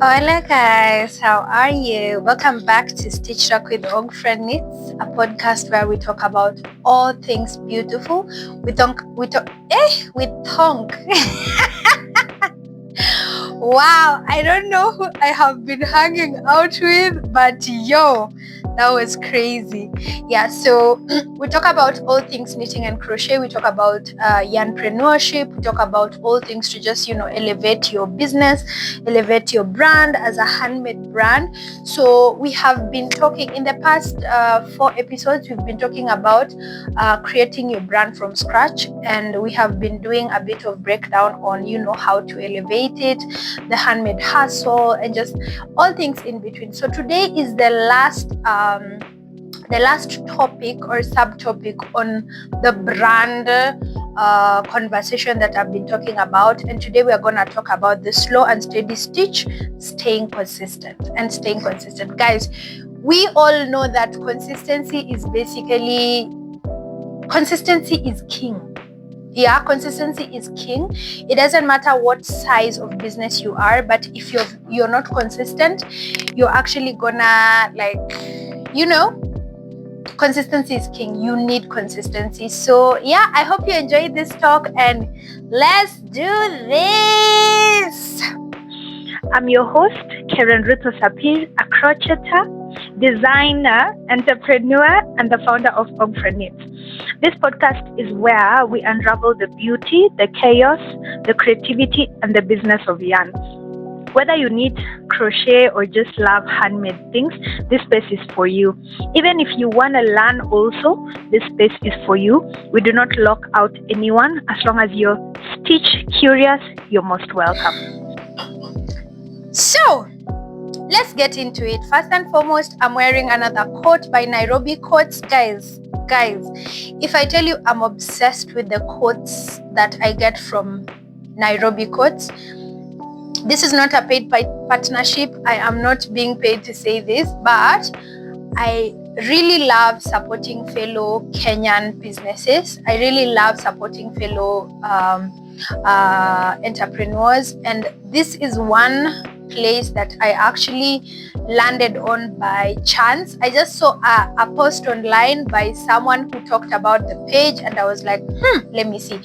Hola guys, how are you? Welcome back to Stitch Talk with Og Friend Knits, a podcast where we talk about all things beautiful. We talk. Wow, I don't know who I have been hanging out with, but yo, that was crazy. Yeah, so we talk about all things knitting and crochet. We talk about yarnpreneurship. We talk about all things to just, elevate your business, elevate your brand as a handmade brand. So we have been talking in the past 4 episodes, we've been talking about creating your brand from scratch, and we have been doing a bit of breakdown on, how to elevate it, the handmade hustle, and just all things in between. So today is the last topic or subtopic on the brand conversation that I've been talking about. And today we are going to talk about the slow and steady stitch, staying consistent. Guys, we all know that consistency is king. Yeah, consistency is king. It doesn't matter what size of business you are, but if you're not consistent, you're actually gonna consistency is king. You need consistency. So yeah, I hope you enjoyed this talk, and let's do this. I'm your host, Karen Ruto Sapir, a crocheter, designer, entrepreneur, and the founder of Og Friend Knits. This podcast is where we unravel the beauty, the chaos, the creativity, and the business of yarn. Whether you knit, crochet, or just love handmade things, this space is for you. Even if you want to learn also, this space is for you. We do not lock out anyone. As long as you're stitch curious, you're most welcome. So, let's get into it. First and foremost, I'm wearing another coat by Nairobi Coats. Guys, if I tell you I'm obsessed with the coats that I get from Nairobi Coats, this is not a paid partnership. I am not being paid to say this, but I really love supporting fellow Kenyan businesses. I really love supporting fellow entrepreneurs, and this is one place that I actually landed on by chance. I just saw a post online by someone who talked about the page, and I was like, let me see.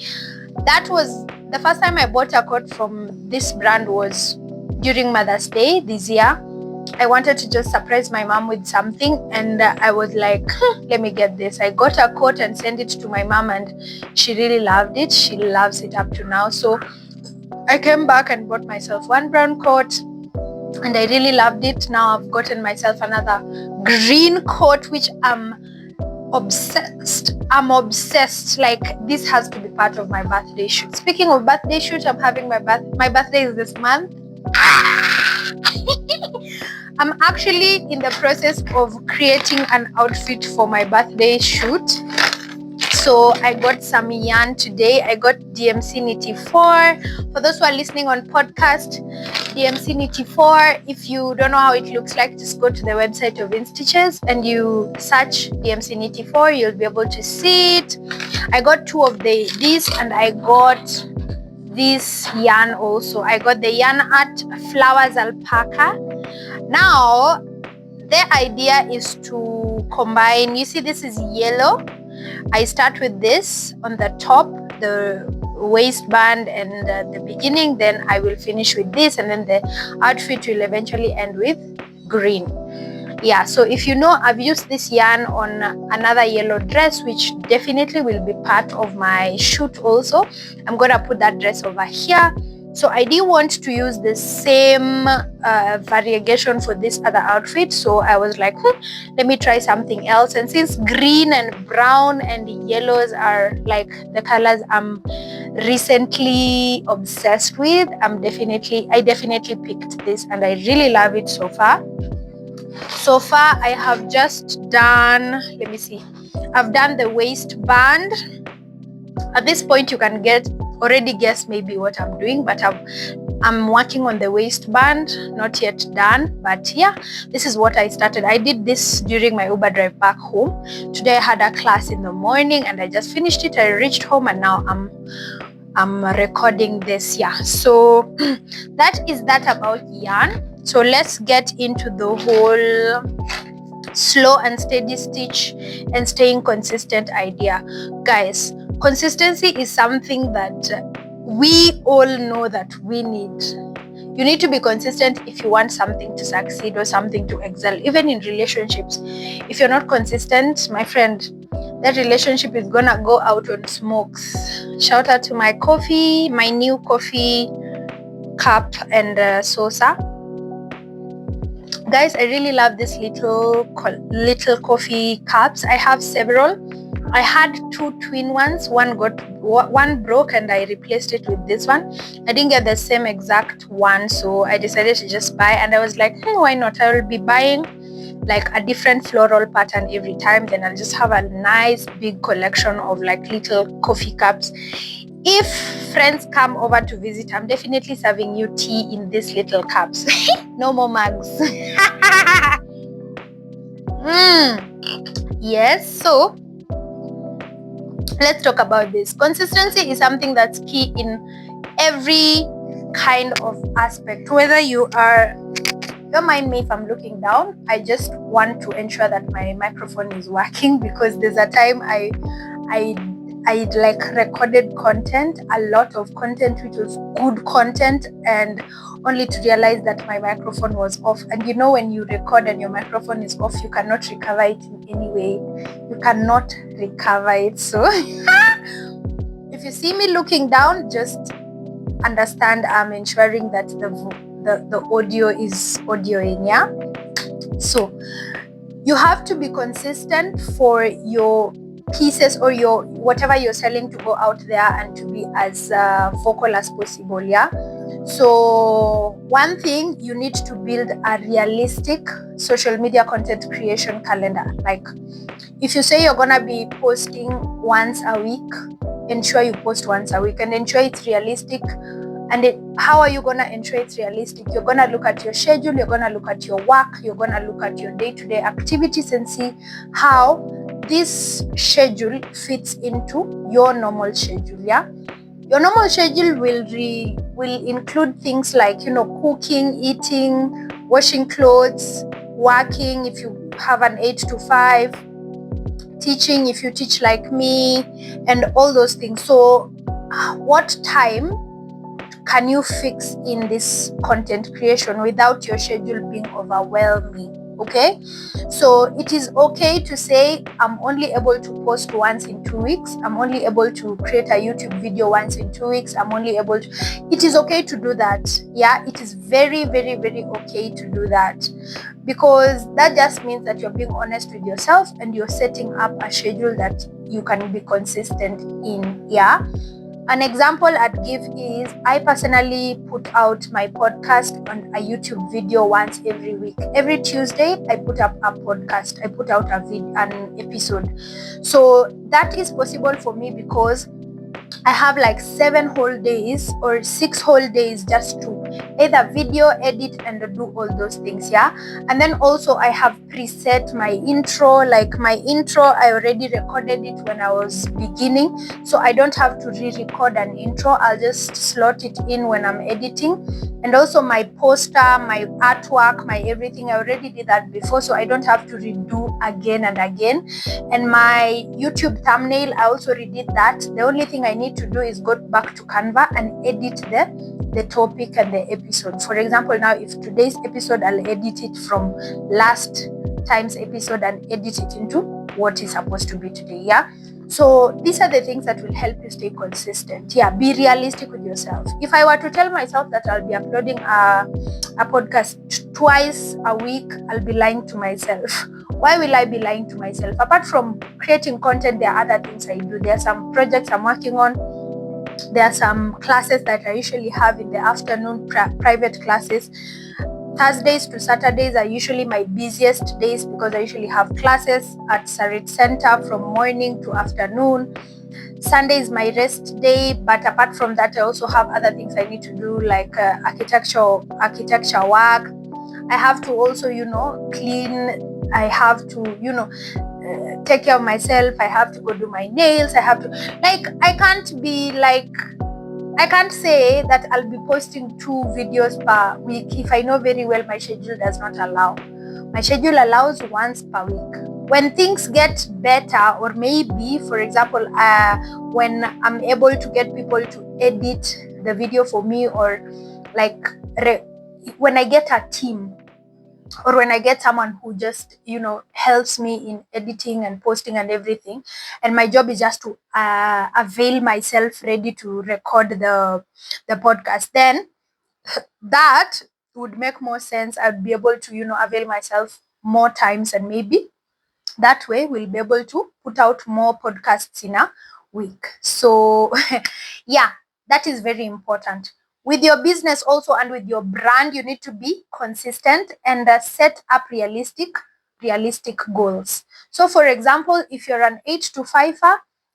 That was the first time I bought a coat from this brand was during Mother's Day this year. I wanted to just surprise my mom with something, and I was like, let me get this. I got a coat and sent it to my mom, and she really loved it. She loves it up to now. So I came back and bought myself one brown coat, and I really loved it. Now I've gotten myself another green coat, which I'm obsessed. Like, this has to be part of my birthday shoot. Speaking of birthday shoot, I'm having my birthday is this month. I'm actually in the process of creating an outfit for my birthday shoot. So I got some yarn today. I got DMC Knitty 4. For those who are listening on podcast, DMC Knitty 4, if you don't know how it looks like, just go to the website of InStitches and you search DMC Knitty 4. You'll be able to see it. I got 2 of these, and I got this yarn also. I got the Yarn Art Flowers Alpaca. Now, the idea is to combine, you see this is yellow. I start with this on the top, the waistband and the beginning, then I will finish with this, and then the outfit will eventually end with green. Yeah, so if you know, I've used this yarn on another yellow dress, which definitely will be part of my shoot also. I'm gonna put that dress over here. So I did want to use the same variegation for this other outfit. So I was like, let me try something else. And since green and brown and yellows are like the colors I'm recently obsessed with, I definitely picked this, and I really love it so far. So far, I have just done, let me see, I've done the waistband. At this point, you can already guess maybe what I'm doing, but I'm working on the waistband, not yet done. But yeah, this is what I started. I did this during my Uber drive back home. Today I had a class in the morning, and I just finished it. I reached home, and now I'm recording this. Yeah, so that is that about yarn. So let's get into the whole slow and steady stitch and staying consistent idea. Guys, consistency is something that we all know that we need. You need to be consistent if you want something to succeed or something to excel, even in relationships. If you're not consistent, my friend, that relationship is gonna go out on smokes. Shout out to my coffee, my new coffee cup and saucer. Guys, I really love these little coffee cups. I have several. I had 2 twin ones. One broke and I replaced it with this one. I didn't get the same exact one, so I decided to just buy, and I was like, hey, why not? I will be buying like a different floral pattern every time. Then I'll just have a nice big collection of like little coffee cups. If friends come over to visit, I'm definitely serving you tea in these little cups. No more mugs. Yes, so let's talk about this. Consistency is something that's key in every kind of aspect. Whether you are, don't mind me if I'm looking down, I just want to ensure that my microphone is working, because there's a time I like recorded content, a lot of content, which was good content, and only to realize that my microphone was off. And you know, when you record and your microphone is off, you cannot recover it in any way. You cannot recover it. So if you see me looking down, just understand I'm ensuring that the audio is audioing. Yeah, so you have to be consistent for your pieces or your whatever you're selling to go out there and to be as vocal as possible. Yeah, so one thing, you need to build a realistic social media content creation calendar. Like, if you say you're gonna be posting once a week, ensure you post once a week and ensure it's realistic. And how are you going to ensure it's realistic? You're going to look at your schedule, you're going to look at your work, you're going to look at your day-to-day activities and see how this schedule fits into your normal schedule. Yeah, your normal schedule will include things like, you know, cooking, eating, washing clothes, working if you have an 8 to 5, teaching if you teach like me, and all those things. So what time can you fix in this content creation without your schedule being overwhelming? Okay, so it is okay to say, I'm only able to post once in 2 weeks, I'm only able to create a YouTube video once in 2 weeks, I'm only able to, it is okay to do that. Yeah, it is very, very, very okay to do that, because that just means that you're being honest with yourself and you're setting up a schedule that you can be consistent in. Yeah, an example I'd give is, I personally put out my podcast on a YouTube video once every week. Every Tuesday, I put up a podcast. I put out an episode. So that is possible for me because I have like 7 whole days or 6 whole days just to either video, edit, and do all those things. Yeah, and then also I have preset my intro. Like my intro, I already recorded it when I was beginning, so I don't have to re-record an intro. I'll just slot it in when I'm editing. And also my poster, my artwork, my everything, I already did that before, so I don't have to redo again and again. And my YouTube thumbnail, I also redid that. The only thing I need to do is go back to Canva and edit the topic and the episode. For example, now if today's episode, I'll edit it from last time's episode and edit it into what is supposed to be today. Yeah, so these are the things that will help you stay consistent. Yeah, be realistic with yourself. If I were to tell myself that I'll be uploading a podcast twice a week, I'll be lying to myself. Why will I be lying to myself? Apart from creating content, there are other things I do. There are some projects I'm working on. There are some classes that I usually have in the afternoon, private classes. Thursdays to Saturdays are usually my busiest days because I usually have classes at Sarit Center from morning to afternoon. Sunday is my rest day, but apart from that, I also have other things I need to do, like architecture work. I have to also, clean. I have to, take care of myself. I have to go do my nails. I have to, I can't be I can't say that I'll be posting 2 videos per week if I know very well my schedule does not allow. My schedule allows once per week. When things get better, or maybe, for example, when I'm able to get people to edit the video for me, or like when I get a team, or when I get someone who just, helps me in editing and posting and everything, and my job is just to avail myself ready to record the podcast, then that would make more sense. I'd be able to, avail myself more times, and maybe that way we'll be able to put out more podcasts in a week. So yeah, that is very important. With your business also, and with your brand, you need to be consistent and set up realistic goals. So for example, if you're an 8 to 5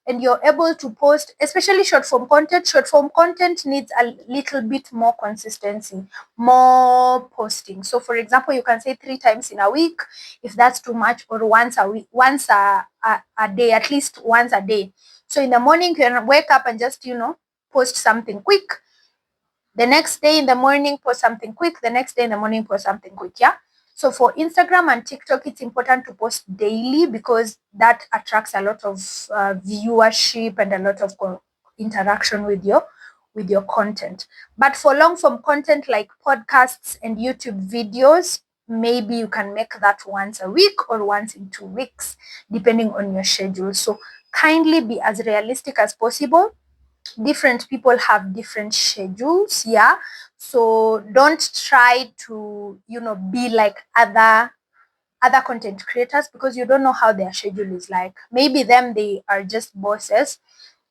and you're able to post, especially short form content needs a little bit more consistency, more posting. So for example, you can say 3 times in a week if that's too much, or once a week, once a day, at least once a day. So in the morning, you can wake up and just, post something quick. The next day in the morning, post something quick. The next day in the morning, post something quick. Yeah. So for Instagram and TikTok, it's important to post daily because that attracts a lot of viewership and a lot of interaction with your content. But for long form content like podcasts and YouTube videos, maybe you can make that once a week or once in 2 weeks, depending on your schedule. So kindly be as realistic as possible. Different people have different schedules, yeah. So don't try to, be like other content creators, because you don't know how their schedule is like. Maybe they are just bosses.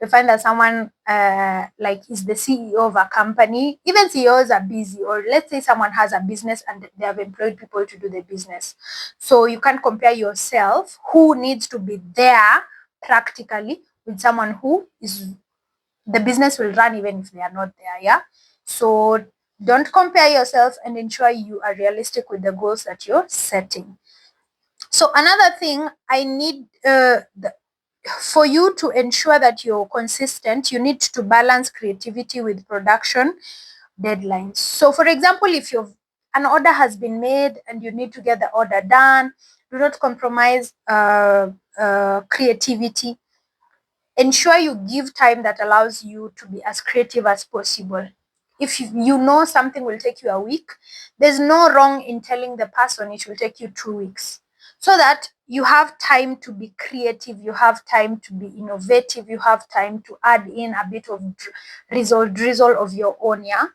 You find that someone like is the CEO of a company. Even CEOs are busy, or let's say someone has a business and they have employed people to do the business. So you can't compare yourself, who needs to be there practically, with someone who is, the business will run even if they are not there. Yeah. So don't compare yourself, and ensure you are realistic with the goals that you're setting. So another thing I need, for you to ensure that you're consistent, you need to balance creativity with production deadlines. So for example, if an order has been made and you need to get the order done, do not compromise creativity. Ensure you give time that allows you to be as creative as possible. If you know something will take you a week, there's no wrong in telling the person it will take you 2 weeks, so that you have time to be creative, you have time to be innovative, you have time to add in a bit of drizzle of your own. Yeah.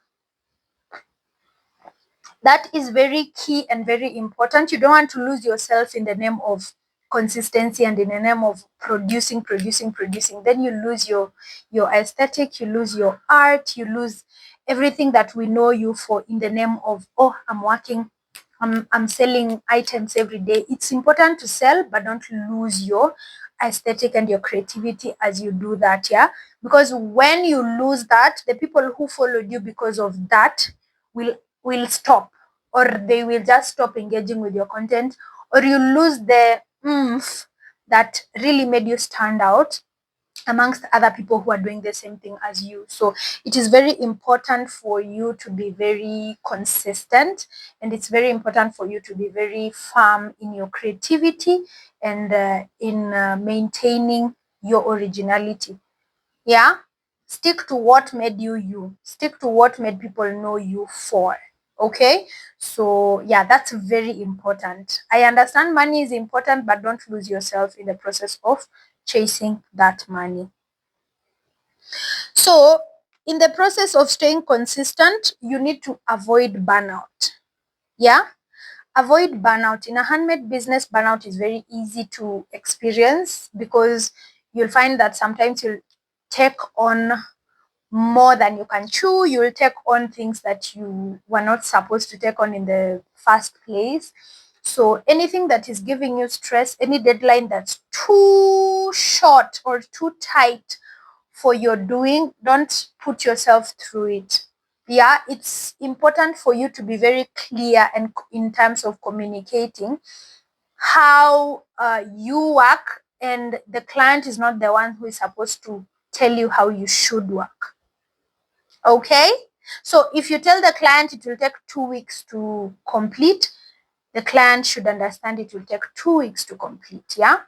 That is very key and very important. You don't want to lose yourself in the name of consistency and in the name of producing. Then you lose your aesthetic, you lose your art, you lose everything that we know you for, in the name of, oh, I'm selling items every day. It's important to sell, but don't lose your aesthetic and your creativity as you do that. Yeah. Because when you lose that, the people who followed you because of that will stop, or they will just stop engaging with your content, or you lose the oomph that really made you stand out amongst other people who are doing the same thing as you. So it is very important for you to be very consistent, and it's very important for you to be very firm in your creativity and in maintaining your originality. Yeah. Stick to what made you you. Stick to what made people know you for. Okay. So yeah, that's very important. I understand money is important, but don't lose yourself in the process of chasing that money. So in the process of staying consistent, you need to avoid burnout. Yeah. Avoid burnout. In a handmade business, burnout is very easy to experience, because you'll find that sometimes you'll take on more than you can chew. You'll take on things that you were not supposed to take on in the first place. So anything that is giving you stress, any deadline that's too short or too tight for your doing, don't put yourself through it. Yeah, it's important for you to be very clear and in terms of communicating how you work, and the client is not the one who is supposed to tell you how you should work. Okay, so if you tell the client it will take 2 weeks to complete, the client should understand it will take 2 weeks to complete. Yeah,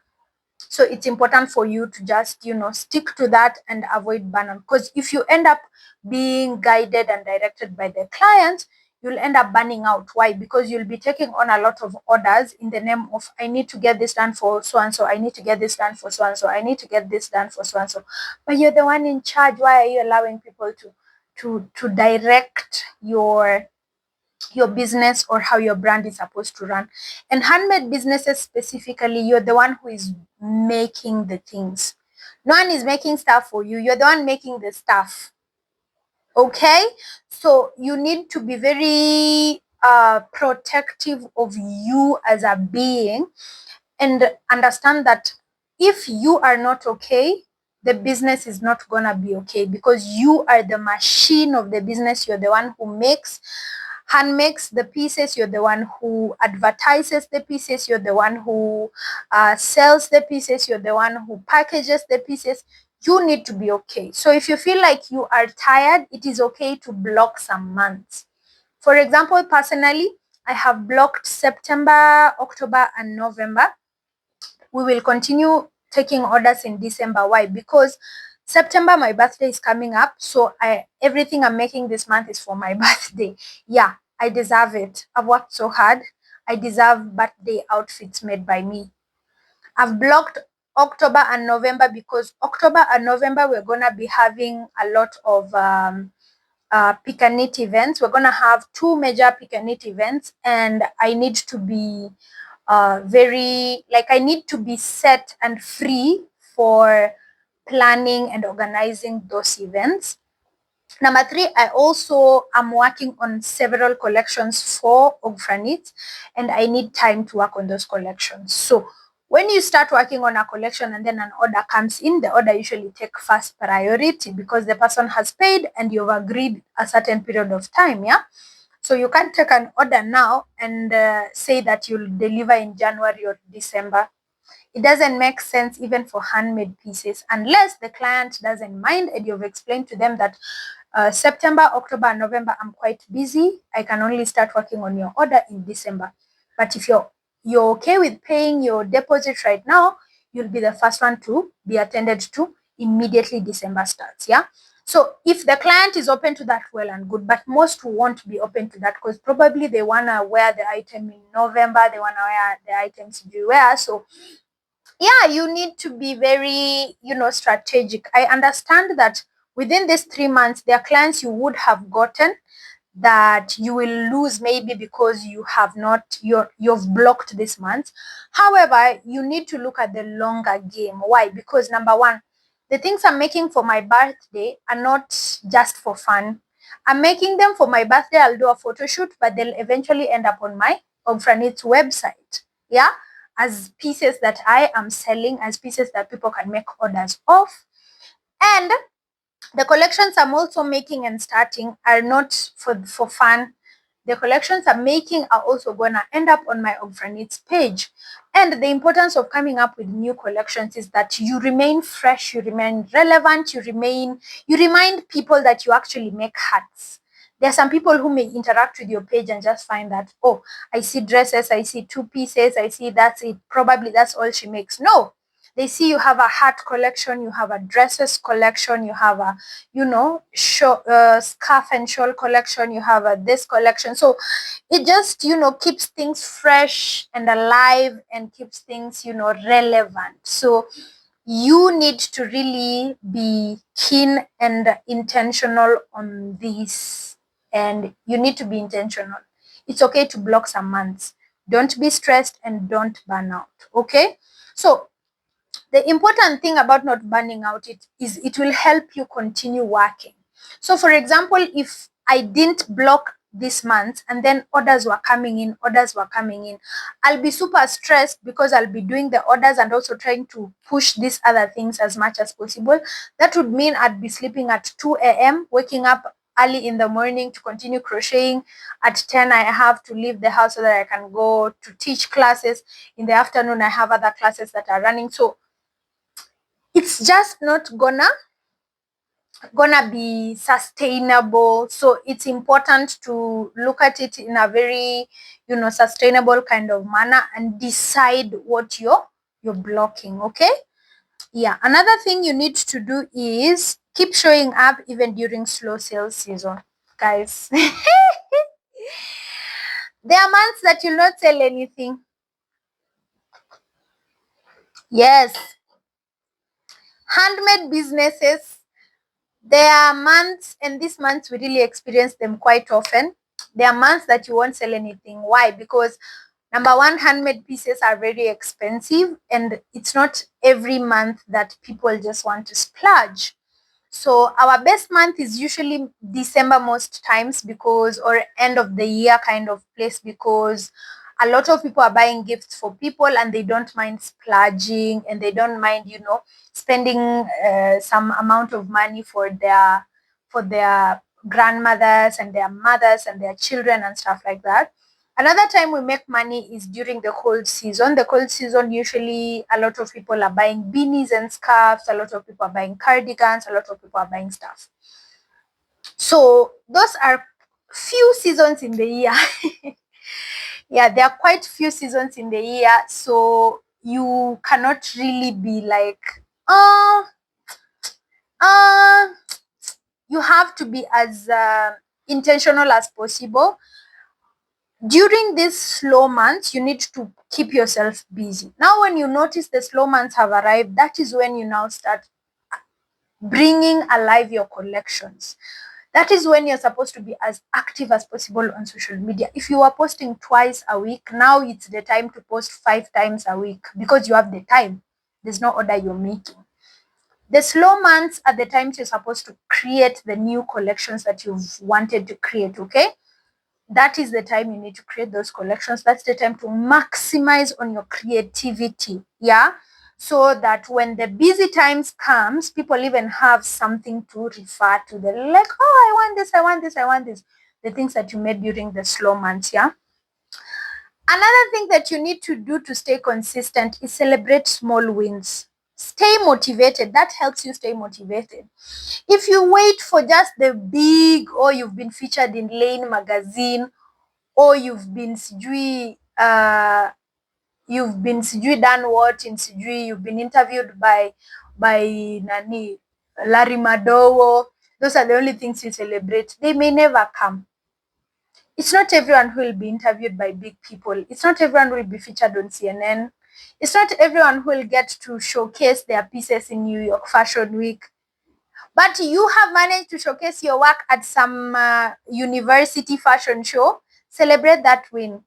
so it's important for you to just stick to that and avoid burnout, because if you end up being guided and directed by the client, you'll end up burning out. Why? Because you'll be taking on a lot of orders in the name of, I need to get this done for so and so, I need to get this done for so and so, I need to get this done for so and so. But you're the one in charge. Why are you allowing people to direct your business or how your brand is supposed to run? And handmade businesses specifically, you're the one who is making the things. No one is making stuff for you. You're the one making the stuff. Okay? So you need to be very protective of you as a being, and understand that if you are not okay, the business is not gonna be okay, because you are the machine of the business. You're the one who hand makes the pieces. You're the one who advertises the pieces. You're the one who sells the pieces. You're the one who packages the pieces. You need to be okay. So if you feel like you are tired, it is okay to block some months. For example, personally, I have blocked September, October, and November. We will continue taking orders in December. Why? Because September, my birthday is coming up. So everything I'm making this month is for my birthday. Yeah, I deserve it. I've worked so hard. I deserve birthday outfits made by me. I've blocked October and November because October and November, we're going to be having a lot of pick and knit events. We're going to have 2 major pick and knit events, and I need to be I need to be set and free for planning and organizing those events. Number 3, I also am working on several collections for Ogfranit, and I need time to work on those collections. So when you start working on a collection and then an order comes in, the order usually take first priority because the person has paid and you've agreed a certain period of time. Yeah. So you can't take an order now and say that you'll deliver in January or December. It doesn't make sense even for handmade pieces, unless the client doesn't mind and you've explained to them that September, October, and November, I'm quite busy. I can only start working on your order in December. But if you're okay with paying your deposit right now, you'll be the first one to be attended to immediately December starts. Yeah. So if the client is open to that, well and good, but most won't be open to that because probably they want to wear the item in November, they want to wear the items you wear. So yeah, you need to be very, strategic. I understand that within these 3 months, there are clients you would have gotten that you will lose maybe because you've blocked this month. However, you need to look at the longer game. Why? Because number one, the things I'm making for my birthday are not just for fun. I'm making them for my birthday. I'll do a photo shoot, but they'll eventually end up on my Ogfranit's website. Yeah, as pieces that I am selling, as pieces that people can make orders of. And the collections I'm also making and starting are not for fun. The collections I'm making are also going to end up on my Ogfranit's page. And the importance of coming up with new collections is that you remain fresh, you remain relevant, you remind people that you actually make hats. There are some people who may interact with your page and just find that, oh, I see dresses, I see 2 pieces, I see that's it. Probably that's all she makes. No, they see you have a hat collection, you have a dresses collection, you have a, scarf and shawl collection, you have a this collection. So it just, keeps things fresh and alive and keeps things, relevant. So you need to really be keen and intentional on this, and you need to be intentional. It's okay to block some months. Don't be stressed and don't burn out. Okay. So the important thing about not burning out is it will help you continue working. So for example, if I didn't block this month and then orders were coming in, I'll be super stressed because I'll be doing the orders and also trying to push these other things as much as possible. That would mean I'd be sleeping at 2 a.m., waking up early in the morning to continue crocheting. At 10, I have to leave the house so that I can go to teach classes. In the afternoon, I have other classes that are running. So it's just not gonna gonna be sustainable. So it's important to look at it in a very, sustainable kind of manner and decide what you're blocking. Okay. Yeah. Another thing you need to do is keep showing up even during slow sales season, guys. There are months that you'll not sell anything. Yes. Handmade businesses, there are months, and these months we really experience them quite often. There are months that you won't sell anything. Why? Because number one, handmade pieces are very expensive, and it's not every month that people just want to splurge. So our best month is usually December most times, because, or end of the year kind of place, because a lot of people are buying gifts for people and they don't mind splurging, and they don't mind, spending some amount of money for their grandmothers and their mothers and their children and stuff like that. Another time we make money is during the cold season. The cold season, usually a lot of people are buying beanies and scarves, a lot of people are buying cardigans, a lot of people are buying stuff. So those are few seasons in the year. Yeah, there are quite few seasons in the year. So you cannot really be like, uh, uh, you have to be as intentional as possible. During these slow months, you need to keep yourself busy. Now, when you notice the slow months have arrived, that is when you now start bringing alive your collections. That is when you're supposed to be as active as possible on social media. If you are posting twice a week, now it's the time to post 5 times a week, because you have the time. There's no order you're making. The slow months are the times you're supposed to create the new collections that you've wanted to create, okay? That is the time you need to create those collections. That's the time to maximize on your creativity. Yeah. So that when the busy times comes, people even have something to refer to. They're like, oh, I want this, I want this, I want this. The things that you made during the slow months. Yeah. Another thing that you need to do to stay consistent is celebrate small wins. Stay motivated. That helps you stay motivated. If you wait for just the big, or you've been featured in Lane magazine, or you've been sijui done what in sijui, you've been interviewed by nani Larry Madowo, those are the only things you celebrate. They may never come. It's not everyone who will be interviewed by big people. It's not everyone who will be featured on CNN. It's not everyone who will get to showcase their pieces in New York Fashion Week. But you have managed to showcase your work at some university fashion show. Celebrate that win.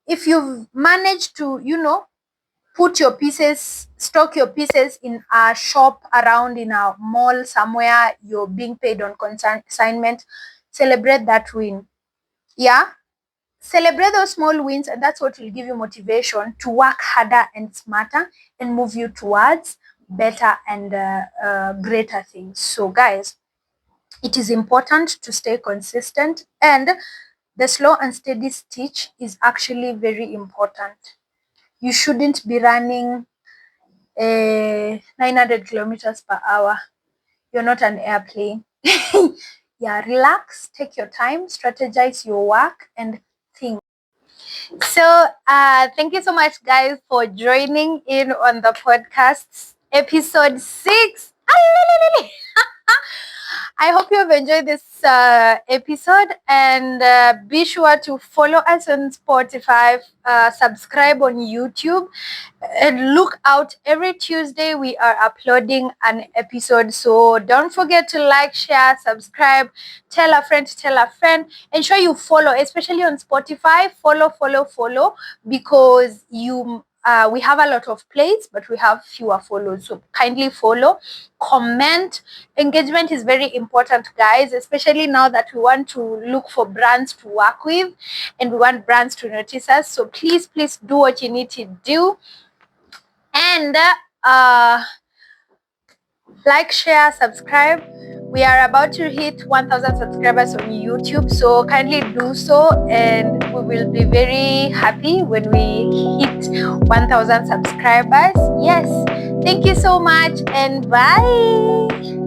If you've managed to, put your pieces, stock your pieces in a shop around, in a mall somewhere, you're being paid on consignment, celebrate that win. Yeah. Celebrate those small wins, and that's what will give you motivation to work harder and smarter and move you towards better and greater things. So guys, it is important to stay consistent, and the slow and steady stitch is actually very important. You shouldn't be running 900 kilometers per hour. You're not an airplane. Yeah, relax, take your time, strategize your work, and think. So, thank you so much, guys, for joining in on the podcast, episode 6. I hope you have enjoyed this episode, and be sure to follow us on Spotify, subscribe on YouTube, and look out. Every Tuesday we are uploading an episode, so don't forget to like, share, subscribe, tell a friend, ensure you follow, especially on Spotify. Follow, because we have a lot of plays, but we have fewer follows, so kindly follow, comment. Engagement is very important, guys, especially now that we want to look for brands to work with, and we want brands to notice us. So please do what you need to do, and like, share, subscribe. We are about to hit 1,000 subscribers on YouTube, so kindly do so, and we will be very happy when we hit 1,000 subscribers. Yes, thank you so much, and bye.